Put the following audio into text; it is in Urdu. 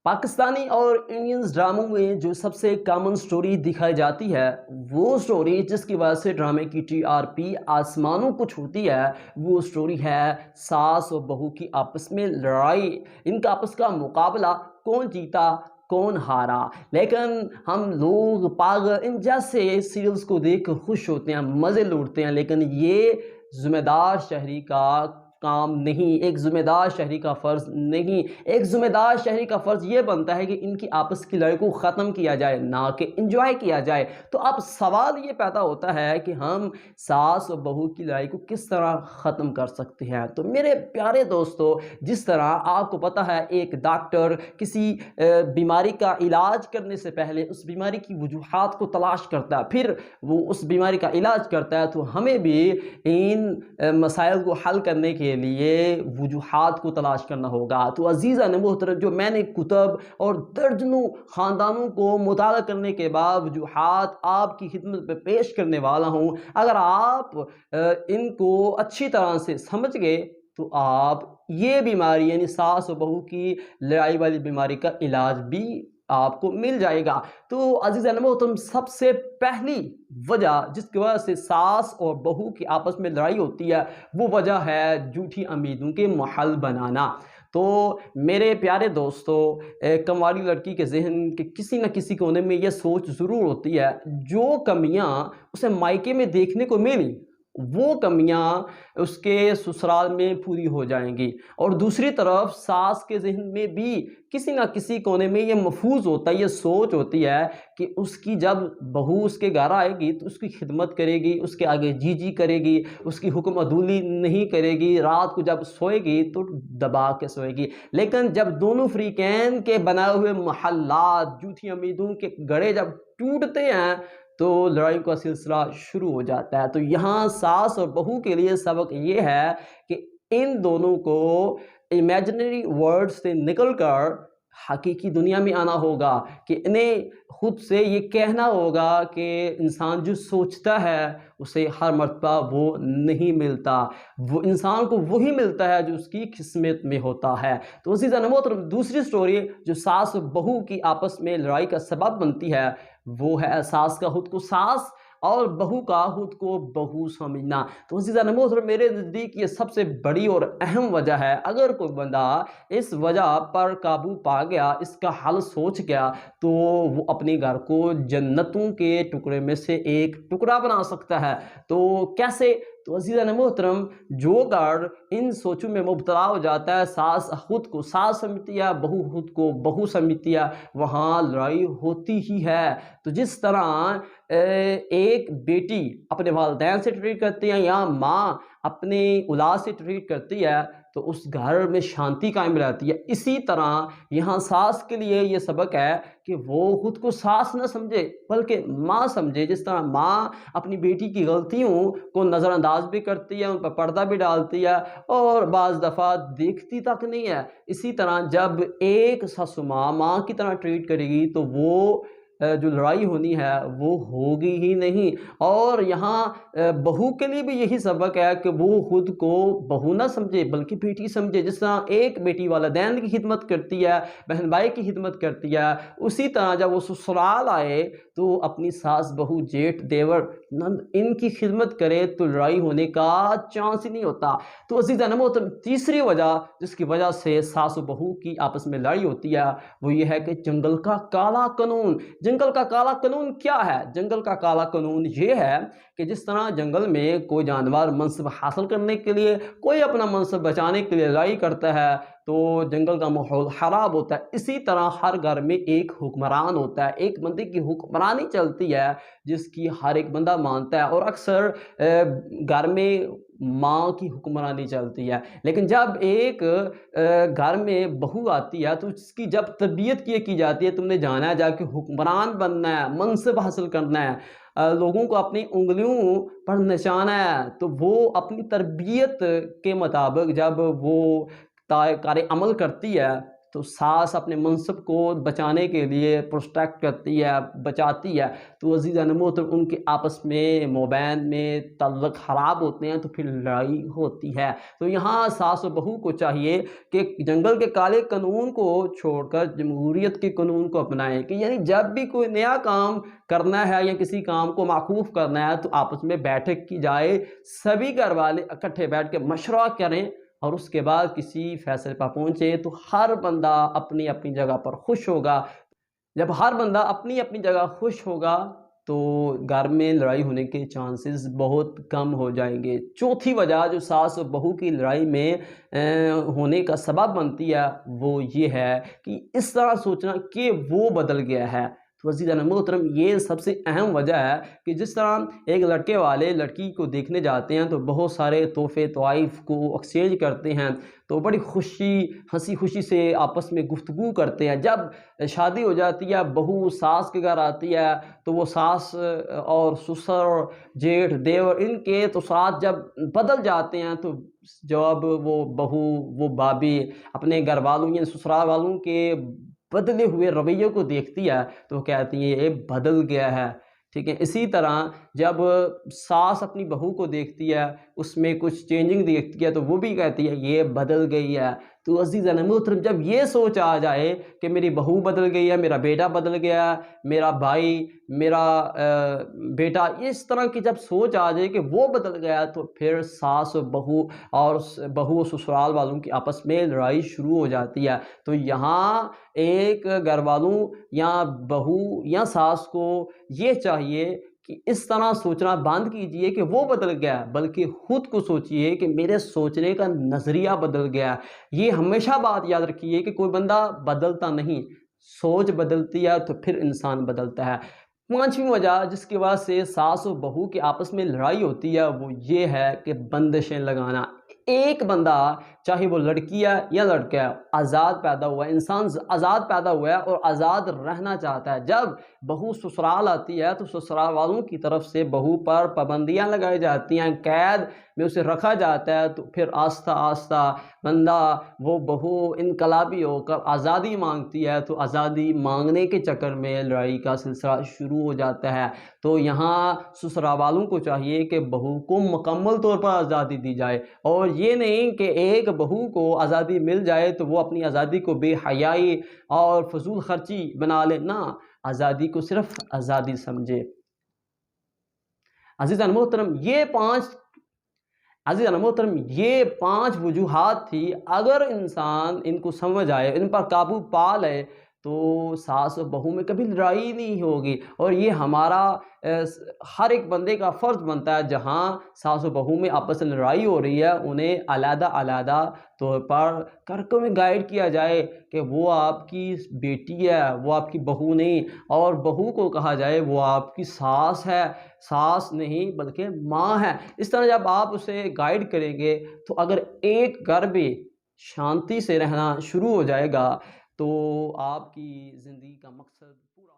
پاکستانی اور انڈینز ڈراموں میں جو سب سے کامن سٹوری دکھائی جاتی ہے، وہ سٹوری جس کی وجہ سے ڈرامے کی ٹی آر پی آسمانوں کو چھوتی ہے، وہ سٹوری ہے ساس اور بہو کی آپس میں لڑائی۔ ان کا آپس کا مقابلہ، کون جیتا کون ہارا۔ لیکن ہم لوگ پاگل ان جیسے سیریلز کو دیکھ کر خوش ہوتے ہیں، مزے لوٹتے ہیں، لیکن یہ ذمہ دار شہری کا کام نہیں، ایک ذمہ دار شہری کا فرض نہیں۔ ایک ذمہ دار شہری کا فرض یہ بنتا ہے کہ ان کی آپس کی لڑائی کو ختم کیا جائے، نہ کہ انجوائے کیا جائے۔ تو اب سوال یہ پیدا ہوتا ہے کہ ہم ساس اور بہو کی لڑائی کو کس طرح ختم کر سکتے ہیں۔ تو میرے پیارے دوستو، جس طرح آپ کو پتہ ہے ایک ڈاکٹر کسی بیماری کا علاج کرنے سے پہلے اس بیماری کی وجوہات کو تلاش کرتا ہے، پھر وہ اس بیماری کا علاج کرتا ہے، تو ہمیں بھی ان مسائل کو حل کرنے کے لیے وجوہات کو تلاش کرنا ہوگا۔ تو عزیزان محترم، جو میں نے کتب اور درجنوں خاندانوں کو مطالعہ کرنے کے بعد وجوہات آپ کی خدمت پہ پیش کرنے والا ہوں، اگر آپ ان کو اچھی طرح سے سمجھ گئے تو آپ یہ بیماری یعنی ساس و بہو کی لڑائی والی بیماری کا علاج بھی آپ کو مل جائے گا۔ تو عزیزان محترم، سب سے پہلی وجہ جس کی وجہ سے ساس اور بہو کی آپس میں لڑائی ہوتی ہے، وہ وجہ ہے جھوٹی امیدوں کے محل بنانا۔ تو میرے پیارے دوستو، کنواری لڑکی کے ذہن کے کسی نہ کسی کونے میں یہ سوچ ضرور ہوتی ہے، جو کمیاں اسے مائکے میں دیکھنے کو ملی وہ کمیاں اس کے سسرال میں پوری ہو جائیں گی، اور دوسری طرف ساس کے ذہن میں بھی کسی نہ کسی کونے میں یہ محفوظ ہوتا ہے، یہ سوچ ہوتی ہے کہ اس کی جب بہو اس کے گھر آئے گی تو اس کی خدمت کرے گی، اس کے آگے جی جی کرے گی، اس کی حکم عدولی نہیں کرے گی، رات کو جب سوئے گی تو دبا کے سوئے گی۔ لیکن جب دونوں فریقین کے بنائے ہوئے محلات، جھوٹی امیدوں کے گڑھے جب ٹوٹتے ہیں تو لڑائی کا سلسلہ شروع ہو جاتا ہے۔ تو یہاں ساس اور بہو کے لیے سبق یہ ہے کہ ان دونوں کو امیجنری ورڈ سے نکل کر حقیقی دنیا میں آنا ہوگا، کہ انہیں خود سے یہ کہنا ہوگا کہ انسان جو سوچتا ہے اسے ہر مرتبہ وہ نہیں ملتا، وہ انسان کو وہی ملتا ہے جو اس کی قسمت میں ہوتا ہے۔ تو عزیزان محترم، دوسری سٹوری جو ساس و بہو کی آپس میں لڑائی کا سبب بنتی ہے، وہ ہے ساس کا خود کو ساس اور بہو کا خود کو بہو سمجھنا۔ تو عزیزان محترم، میرے نزدیک یہ سب سے بڑی اور اہم وجہ ہے۔ اگر کوئی بندہ اس وجہ پر قابو پا گیا، اس کا حل سوچ گیا، تو وہ اپنے گھر کو جنتوں کے ٹکڑے میں سے ایک ٹکڑا بنا سکتا ہے۔ تو کیسے؟ تو عزیزان محترم، جو گھر ان سوچوں میں مبتلا ہو جاتا ہے، ساس خود کو ساس سمجھتی ہے، بہو خود کو بہو سمجھتی ہے، وہاں لڑائی ہوتی ہی ہے۔ تو جس طرح ایک بیٹی اپنے والدین سے ٹریٹ کرتی ہے یا ماں اپنے اولاد سے ٹریٹ کرتی ہے تو اس گھر میں شانتی قائم رہتی ہے، اسی طرح یہاں ساس کے لیے یہ سبق ہے کہ وہ خود کو ساس نہ سمجھے بلکہ ماں سمجھے۔ جس طرح ماں اپنی بیٹی کی غلطیوں کو نظر انداز بھی کرتی ہے، ان پر پردہ بھی ڈالتی ہے اور بعض دفعہ دیکھتی تک نہیں ہے، اسی طرح جب ایک ساسو ماں کی طرح ٹریٹ کرے گی تو وہ جو لڑائی ہونی ہے وہ ہوگی ہی نہیں۔ اور یہاں بہو کے لیے بھی یہی سبق ہے کہ وہ خود کو بہو نہ سمجھے بلکہ بیٹی سمجھے۔ جس طرح ایک بیٹی والدین کی خدمت کرتی ہے، بہن بھائی کی خدمت کرتی ہے، اسی طرح جب وہ سسرال آئے تو اپنی ساس، بہو، جیٹھ، دیور، نند ان کی خدمت کرے تو لڑائی ہونے کا چانس ہی نہیں ہوتا۔ تو عزیزان محترم، تیسری وجہ جس کی وجہ سے ساس و بہو کی آپس میں لڑائی ہوتی ہے وہ یہ ہے کہ جنگل کا کالا قانون۔ جنگل کا کالا قانون کیا ہے؟ جنگل کا کالا قانون یہ ہے کہ جس طرح جنگل میں کوئی جانور منصب حاصل کرنے کے لیے، کوئی اپنا منصب بچانے کے لیے لڑائی کرتا ہے تو جنگل کا ماحول خراب ہوتا ہے، اسی طرح ہر گھر میں ایک حکمران ہوتا ہے، ایک بندے کی حکمرانی چلتی ہے جس کی ہر ایک بندہ مانتا ہے، اور اکثر گھر میں ماں کی حکمرانی چلتی ہے۔ لیکن جب ایک گھر میں بہو آتی ہے تو اس کی جب تربیت کی جاتی ہے، تم نے جانا ہے جا کے حکمران بننا ہے، منصب حاصل کرنا ہے، لوگوں کو اپنی انگلیوں پر نچانا ہے، تو وہ اپنی تربیت کے مطابق جب وہ کار عمل کرتی ہے تو ساس اپنے منصب کو بچانے کے لیے پروٹیکٹ کرتی ہے، بچاتی ہے، تو عزیزان محترم ان کے آپس میں مابین میں تعلق خراب ہوتے ہیں، تو پھر لڑائی ہوتی ہے۔ تو یہاں ساس و بہو کو چاہیے کہ جنگل کے کالے قانون کو چھوڑ کر جمہوریت کے قانون کو اپنائیں، کہ یعنی جب بھی کوئی نیا کام کرنا ہے یا کسی کام کو معکوف کرنا ہے تو آپس میں بیٹھک کی جائے، سبھی گھر والے اکٹھے بیٹھ کے مشورہ کریں اور اس کے بعد کسی فیصلے پر پہنچے، تو ہر بندہ اپنی اپنی جگہ پر خوش ہوگا۔ جب ہر بندہ اپنی اپنی جگہ خوش ہوگا تو گھر میں لڑائی ہونے کے چانسز بہت کم ہو جائیں گے۔ چوتھی وجہ جو ساس و بہو کی لڑائی میں ہونے کا سبب بنتی ہے وہ یہ ہے کہ اس طرح سوچنا کہ وہ بدل گیا ہے۔ تو عزیزان محترم یہ سب سے اہم وجہ ہے کہ جس طرح ایک لڑکے والے لڑکی کو دیکھنے جاتے ہیں تو بہت سارے تحفے طوائف کو ایکسچینج کرتے ہیں، تو بڑی ہنسی خوشی سے آپس میں گفتگو کرتے ہیں۔ جب شادی ہو جاتی ہے، بہو ساس کے گھر آتی ہے تو وہ ساس اور سسر جیٹھ دیور ان کے تو ساتھ جب بدل جاتے ہیں، تو جب وہ بہو وہ بھابھی اپنے گھر والوں یا سسرال والوں کے بدلے ہوئے رویے کو دیکھتی ہے تو وہ کہتی ہے یہ بدل گیا ہے، ٹھیک ہے۔ اسی طرح جب ساس اپنی بہو کو دیکھتی ہے، اس میں کچھ چینجنگ دیکھتی ہے تو وہ بھی کہتی ہے یہ بدل گئی ہے۔ تو عزیزان محترم جب یہ سوچ آ جائے کہ میری بہو بدل گئی ہے، میرا بیٹا بدل گیا ہے، میرا بھائی، میرا بیٹا، اس طرح کی جب سوچ آ جائے کہ وہ بدل گیا تو پھر ساس و بہو اور بہو و سسرال والوں کی آپس میں لڑائی شروع ہو جاتی ہے۔ تو یہاں ایک گھر والوں یا بہو یا ساس کو یہ چاہیے کہ اس طرح سوچنا بند کیجئے کہ وہ بدل گیا، بلکہ خود کو سوچئے کہ میرے سوچنے کا نظریہ بدل گیا۔ یہ ہمیشہ بات یاد رکھیے کہ کوئی بندہ بدلتا نہیں، سوچ بدلتی ہے تو پھر انسان بدلتا ہے۔ پانچویں وجہ جس کی وجہ سے ساس و بہو کے آپس میں لڑائی ہوتی ہے وہ یہ ہے کہ بندشیں لگانا۔ ایک بندہ چاہے وہ لڑکی ہے یا لڑکا ہے، آزاد پیدا ہوا ہے، انسان آزاد پیدا ہوا ہے اور آزاد رہنا چاہتا ہے۔ جب بہو سسرال آتی ہے تو سسرال والوں کی طرف سے بہو پر پابندیاں لگائی جاتی ہیں، قید میں اسے رکھا جاتا ہے، تو پھر آہستہ آہستہ بندہ وہ بہو انقلابی ہو کر آزادی مانگتی ہے، تو آزادی مانگنے کے چکر میں لڑائی کا سلسلہ شروع ہو جاتا ہے۔ تو یہاں سسرال والوں کو چاہیے کہ بہو کو مکمل طور پر آزادی دی جائے، اور یہ نہیں کہ ایک بہو کو آزادی مل جائے تو وہ اپنی آزادی کو بے حیائی اور فضول خرچی بنا لے، نہ، آزادی کو صرف آزادی سمجھے۔ عزیزان محترم یہ پانچ وجوہات تھی، اگر انسان ان کو سمجھ آئے، ان پر قابو پا لے تو ساس و بہو میں کبھی لڑائی نہیں ہوگی۔ اور یہ ہمارا ہر ایک بندے کا فرض بنتا ہے، جہاں ساس و بہو میں آپس میں لڑائی ہو رہی ہے انہیں علیحدہ علیحدہ طور پر کر کے انہیں گائیڈ کیا جائے کہ وہ آپ کی بیٹی ہے، وہ آپ کی بہو نہیں، اور بہو کو کہا جائے وہ آپ کی ساس ہے، ساس نہیں بلکہ ماں ہے۔ اس طرح جب آپ اسے گائیڈ کریں گے تو اگر ایک گھر بھی شانتی سے رہنا شروع ہو جائے گا تو آپ کی زندگی کا مقصد پورا